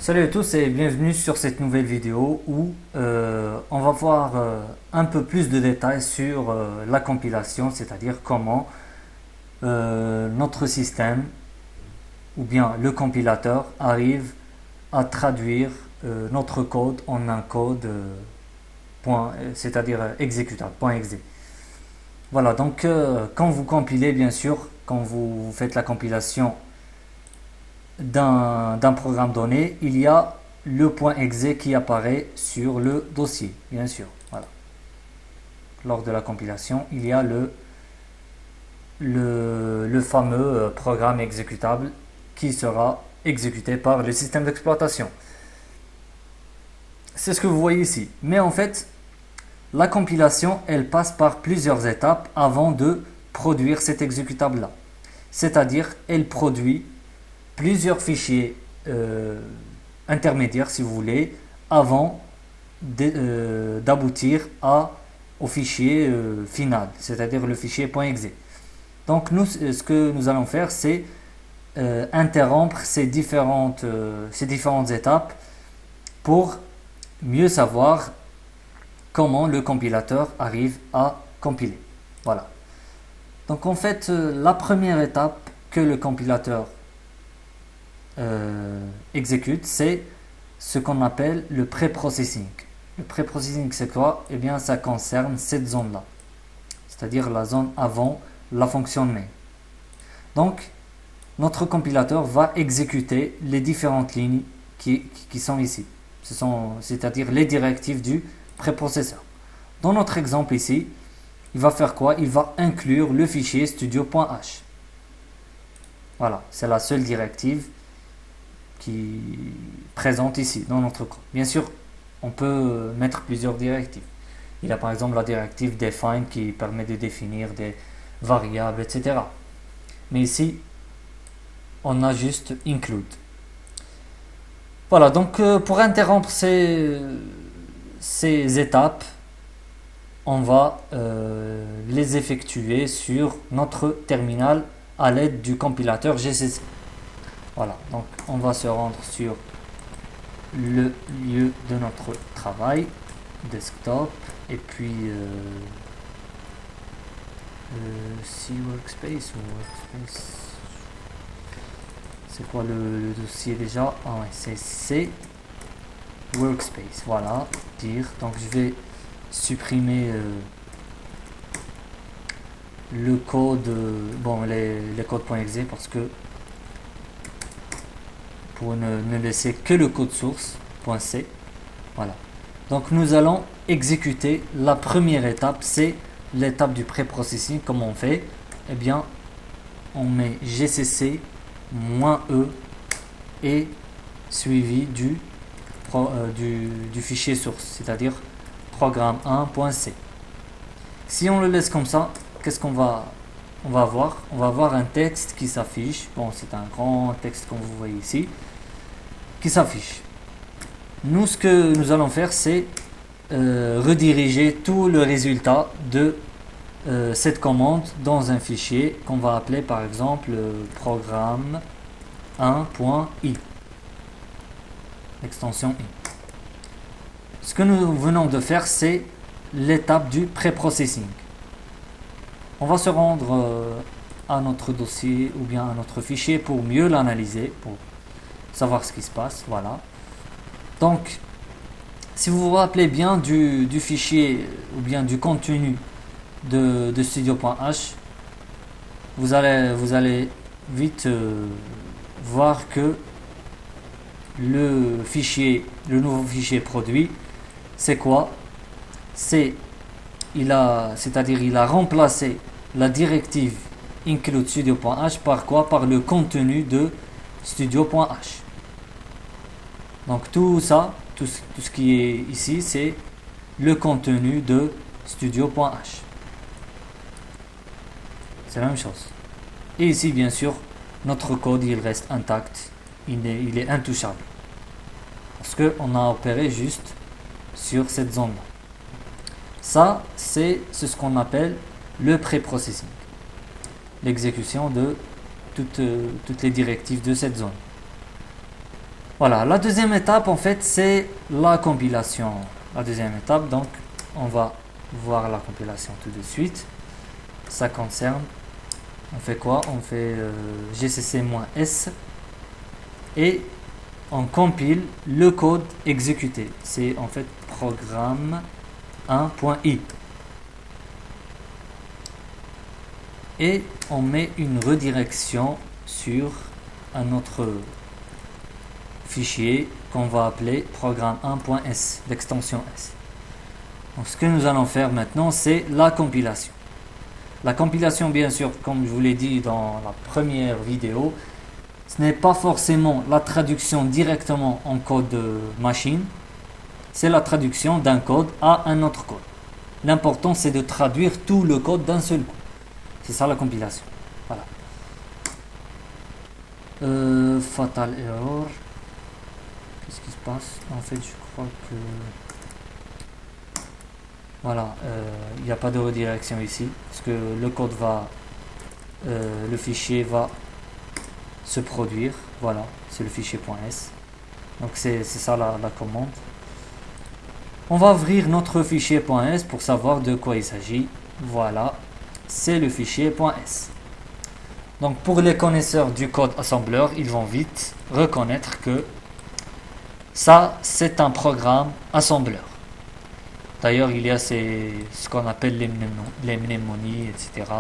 Salut à tous et bienvenue sur cette nouvelle vidéo où on va voir un peu plus de détails sur la compilation, c'est-à-dire comment notre système ou bien le compilateur arrive à traduire notre code en un code c'est-à-dire exécutable, .exe. Voilà, donc quand vous compilez, bien sûr, quand vous faites la compilation d'un programme donné, il y a le .exe qui apparaît sur le dossier, bien sûr. Voilà. Lors de la compilation, il y a le fameux programme exécutable qui sera exécuté par le système d'exploitation. C'est ce que vous voyez ici. Mais en fait, la compilation, elle passe par plusieurs étapes avant de produire cet exécutable-là. C'est-à-dire, elle produit plusieurs fichiers intermédiaires, si vous voulez, avant d'aboutir au fichier final, c'est-à-dire le fichier .exe. Donc nous, ce que nous allons faire, c'est interrompre ces différentes étapes pour mieux savoir comment le compilateur arrive à compiler. Voilà. Donc en fait, la première étape que le compilateur exécute, c'est ce qu'on appelle le pré-processing. Le pré-processing, c'est quoi? Eh bien, ça concerne cette zone-là, c'est-à-dire la zone avant la fonction main. Donc, notre compilateur va exécuter les différentes lignes qui sont ici. C'est-à-dire les directives du préprocesseur. Dans notre exemple ici, il va faire quoi? Il va inclure le fichier studio.h. Voilà, c'est la seule directive qui présente ici dans notre code. Bien sûr, on peut mettre plusieurs directives. Il y a par exemple la directive define qui permet de définir des variables, etc. Mais ici, on a juste include. Voilà, donc pour interrompre ces étapes, on va les effectuer sur notre terminal à l'aide du compilateur GCC. Voilà, donc on va se rendre sur le lieu de notre travail, desktop, et puis C workspace ou workspace. C'est quoi le dossier déjà? Ah ouais, c'est C workspace. Voilà, dire. Donc je vais supprimer le code, les codes.exe parce que pour ne laisser que le code source .c. Voilà. Donc nous allons exécuter la première étape, c'est l'étape du pré-processing. Comment on fait? Eh bien, on met gcc -e et suivi du fichier source, c'est-à-dire programme 1.c. Si on le laisse comme ça, qu'est-ce qu'on va avoir? On va avoir un texte qui s'affiche. Bon, c'est un grand texte comme vous voyez ici, qui s'affiche. Nous, ce que nous allons faire, c'est rediriger tout le résultat de cette commande dans un fichier qu'on va appeler par exemple programme 1.i, extension i. Ce que nous venons de faire, c'est l'étape du pré-processing. On va se rendre à notre dossier ou bien à notre fichier pour mieux l'analyser, pour savoir ce qui se passe. Voilà. Donc, si vous vous rappelez bien du fichier ou bien du contenu de studio.h, vous allez vite voir que le nouveau fichier produit, c'est quoi? C'est-à-dire il a remplacé la directive include studio.h par quoi? Par le contenu de studio.h. Donc tout ça, tout ce qui est ici, c'est le contenu de studio.h. C'est la même chose. Et ici, bien sûr, notre code, il reste intact. Il est intouchable. Parce qu'on a opéré juste sur cette zone-là. Ça, c'est ce qu'on appelle le pré-processing. L'exécution de toutes les directives de cette zone. Voilà, la deuxième étape en fait c'est la compilation. La deuxième étape, donc on va voir la compilation tout de suite. Ça concerne, on fait quoi? On fait gcc-s et on compile le code exécuté. C'est en fait programme 1.i. Et on met une redirection sur un autre fichier qu'on va appeler programme 1.s, l'extension S. Donc ce que nous allons faire maintenant, c'est la compilation. La compilation, bien sûr, comme je vous l'ai dit dans la première vidéo, ce n'est pas forcément la traduction directement en code machine, c'est la traduction d'un code à un autre code. L'important, c'est de traduire tout le code d'un seul coup. C'est ça la compilation. Voilà. Fatal error. Qu'est-ce qui se passe? En fait, je crois que... Voilà, il n'y a pas de redirection ici, parce que le code va... le fichier va se produire. Voilà, c'est le fichier .s. Donc c'est ça la commande. On va ouvrir notre fichier .s pour savoir de quoi il s'agit. Voilà, c'est le fichier .s. Donc pour les connaisseurs du code assembleur, ils vont vite reconnaître que ça, c'est un programme assembleur. D'ailleurs, il y a ce qu'on appelle les mnémonies, etc.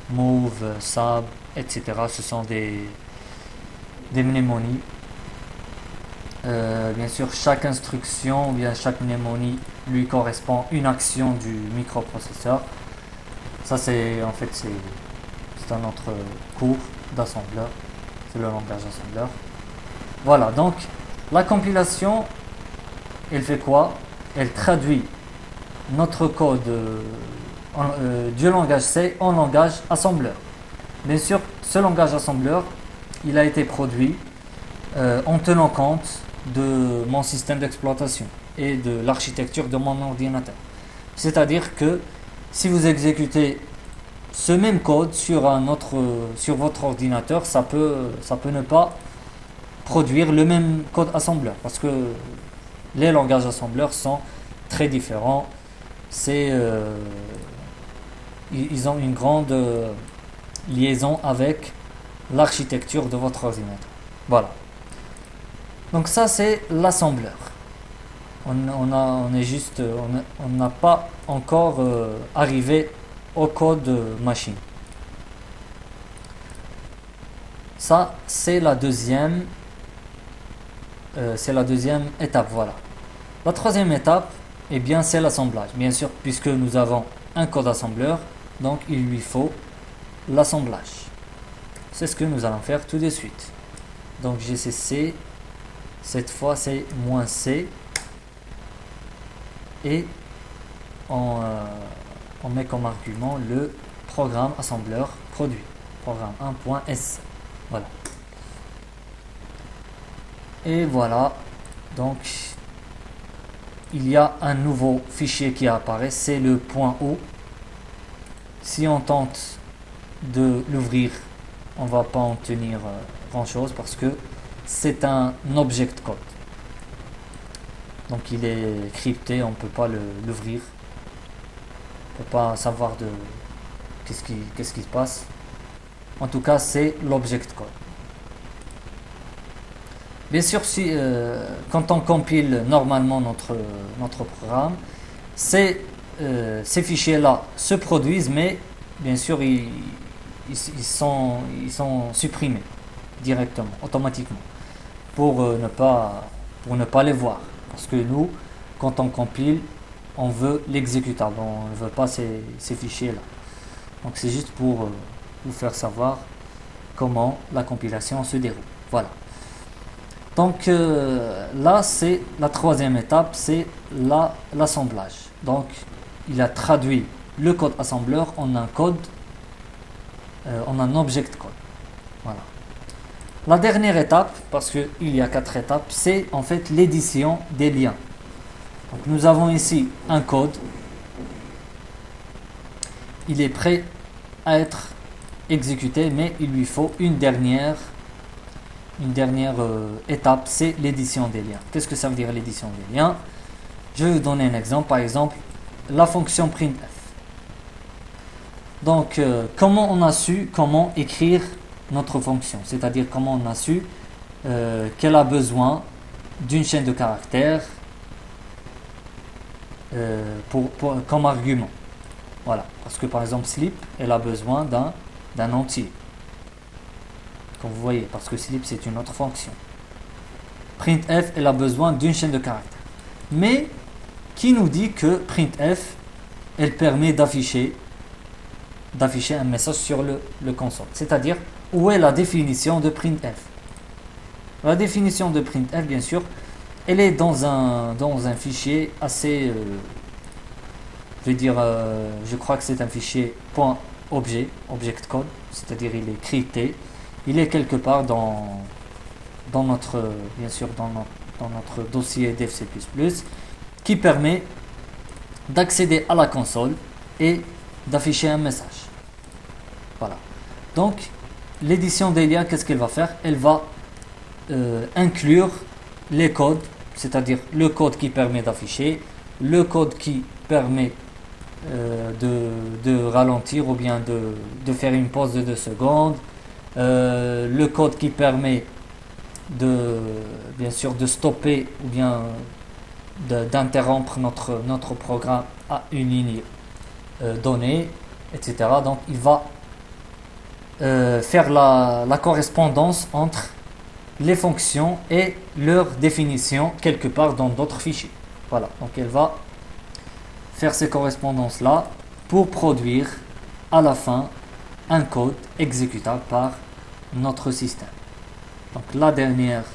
Move, sub, etc. Ce sont des mnémonies. Bien sûr, chaque instruction ou bien chaque mnémonie lui correspond une action du microprocesseur. Ça, c'est en fait c'est un autre cours d'assembleur. C'est le langage assembleur. Voilà, donc la compilation, elle fait quoi? Elle traduit notre code du langage C en langage assembleur. Bien sûr, ce langage assembleur, il a été produit en tenant compte de mon système d'exploitation et de l'architecture de mon ordinateur. C'est-à-dire que si vous exécutez ce même code sur votre ordinateur, ça peut ne pas produire le même code assembleur parce que les langages assembleurs sont très différents. Ils ont une grande liaison avec l'architecture de votre ordinateur. Voilà. Donc ça c'est l'assembleur. On n'a pas encore arrivé au code machine. Ça c'est la deuxième étape. Voilà. La troisième étape, eh bien, c'est l'assemblage. Bien sûr, puisque nous avons un code assembleur, donc il lui faut l'assemblage. C'est ce que nous allons faire tout de suite. Donc gcc, cette fois c'est -c, et on met comme argument le programme assembleur produit, programme 1.s. Voilà. Et voilà, donc il y a un nouveau fichier qui apparaît, c'est le .o. Si on tente de l'ouvrir, on va pas en tenir grand chose parce que c'est un object code. Donc il est crypté, on ne peut pas l'ouvrir. On ne peut pas savoir qu'est-ce qui se passe. En tout cas, c'est l'object code. Bien sûr, quand on compile normalement notre programme, ces fichiers-là se produisent, mais bien sûr, ils sont supprimés directement, automatiquement, pour ne pas les voir. Parce que nous, quand on compile, on veut l'exécutable, on ne veut pas ces fichiers-là. Donc c'est juste pour vous faire savoir comment la compilation se déroule. Voilà. Donc là, c'est la troisième étape, c'est l'assemblage. Donc il a traduit le code assembleur en un code, en un object code. Voilà. La dernière étape, parce qu'il y a 4 étapes, c'est en fait l'édition des liens. Donc nous avons ici un code. Il est prêt à être exécuté, mais il lui faut une dernière étape, c'est l'édition des liens. Qu'est-ce que ça veut dire l'édition des liens? Je vais vous donner un exemple, par exemple, la fonction printf. Donc, comment on a su comment écrire notre fonction? C'est-à-dire comment on a su qu'elle a besoin d'une chaîne de caractères comme argument. Voilà, parce que par exemple sleep, elle a besoin d'un entier. Comme vous voyez, parce que sleep c'est une autre fonction. Printf, elle a besoin d'une chaîne de caractères. Mais qui nous dit que printf, elle permet d'afficher un message sur le console? C'est-à-dire, où est la définition de printf? La définition de printf, bien sûr, elle est dans un fichier assez, je crois que c'est un fichier .objet, object code, c'est-à-dire il est crypté, il est quelque part dans notre, bien sûr, dans notre dossier devc++, qui permet d'accéder à la console et d'afficher un message. Voilà. Donc, l'édition des liens, qu'est-ce qu'elle va faire? Elle va inclure les codes, c'est-à-dire le code qui permet d'afficher, le code qui permet de ralentir ou bien de faire une pause de 2 secondes, le code qui permet bien sûr de stopper ou bien d'interrompre notre programme à une ligne donnée, etc. Donc il va faire la correspondance entre les fonctions et leur définition quelque part dans d'autres fichiers. Voilà, donc elle va faire ces correspondances là pour produire à la fin un code exécutable par notre système. Donc la dernière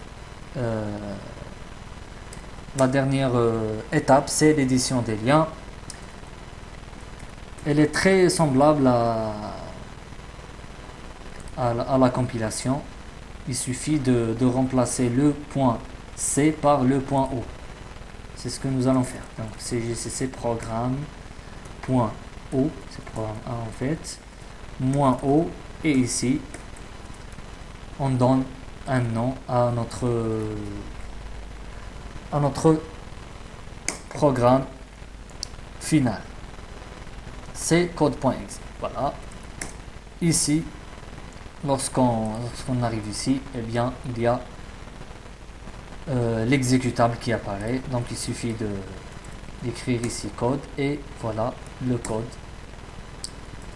étape, c'est l'édition des liens. Elle est très semblable à la compilation. Il suffit de remplacer le point C par le point O. C'est ce que nous allons faire. Donc cgcc programme point O, c'est programme 1 en fait, moins O, et ici on donne un nom à notre programme final. C'est code.exe. Voilà. Ici, lorsqu'on arrive ici, eh bien, il y a l'exécutable qui apparaît. Donc, il suffit d'écrire ici code et voilà le code.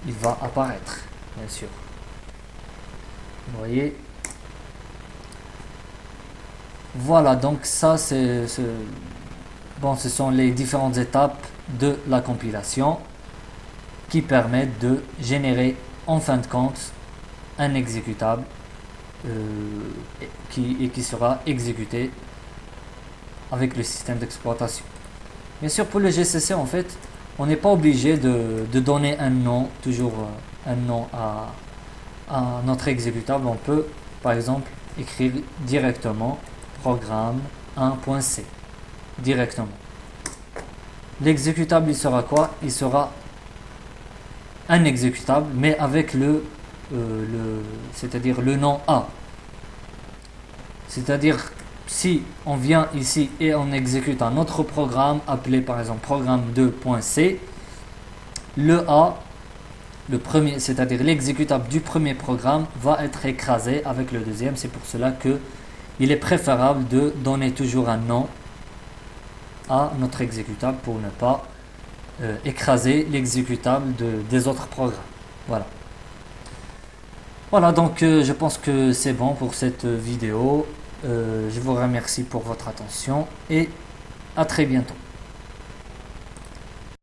Il va apparaître, bien sûr. Vous voyez. Voilà, donc ça, ce sont les différentes étapes de la compilation qui permettent de générer en fin de compte un exécutable qui sera exécuté avec le système d'exploitation. Bien sûr, pour le GCC, en fait, on n'est pas obligé de donner un nom, toujours un nom à notre exécutable. On peut, par exemple, écrire directement programme 1.c directement. L'exécutable, il sera quoi? Il sera un exécutable, mais avec c'est-à-dire le nom A. C'est-à-dire, si on vient ici et on exécute un autre programme appelé par exemple programme 2.c, le A, le premier, c'est-à-dire l'exécutable du premier programme, va être écrasé avec le deuxième. C'est pour cela que il est préférable de donner toujours un nom à notre exécutable pour ne pas écraser l'exécutable des autres programmes. Voilà. Voilà, donc je pense que c'est bon pour cette vidéo. Je vous remercie pour votre attention et à très bientôt.